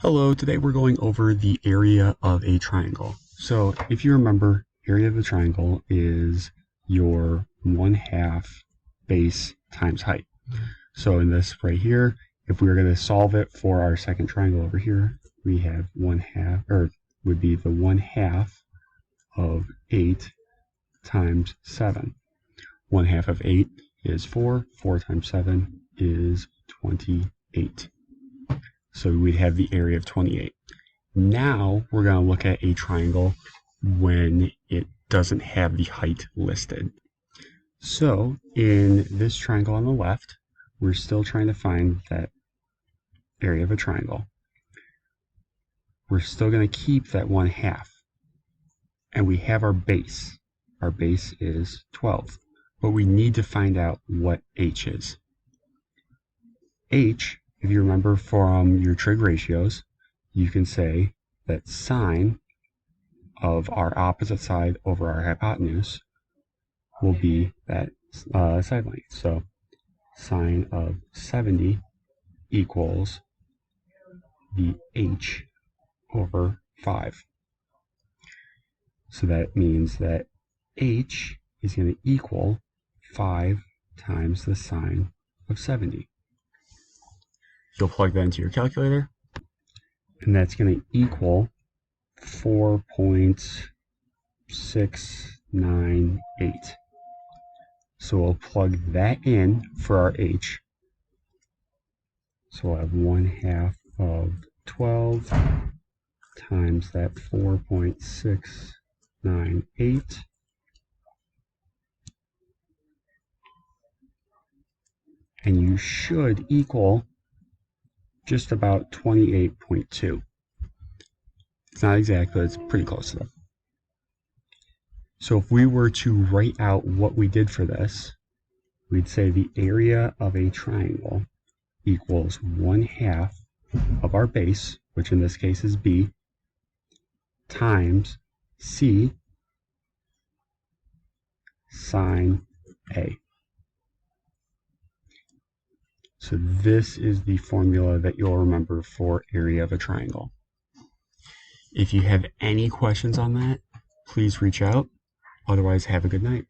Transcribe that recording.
Hello, today we're going over the area of a triangle. So if you remember, area of a triangle is your 1/2 base times height. So in this right here, if we were going to solve it for our second triangle over here, we have 1/2, or would be the 1/2 of 8 times 7. 1/2 of 8 is 4. 4 times 7 is 28. So we'd have the area of 28. Now we're going to look at a triangle when it doesn't have the height listed. So in this triangle on the left, we're still trying to find that area of a triangle. We're still going to keep that 1/2. And we have our base. Our base is 12. But we need to find out what h is. H, if you remember from your trig ratios, you can say that sine of our opposite side over our hypotenuse will be that side length. So sine of 70 equals the h over 5. So that means that h is going to equal 5 times the sine of 70. You'll plug that into your calculator, and that's going to equal 4.698. So we'll plug that in for our h. So we'll have 1/2 of 12 times that 4.698. And you should equal just about 28.2. It's not exact, but it's pretty close to that. So if we were to write out what we did for this, we'd say the area of a triangle equals 1/2 of our base, which in this case is B, times C sine A. So this is the formula that you'll remember for area of a triangle. If you have any questions on that, please reach out. Otherwise, have a good night.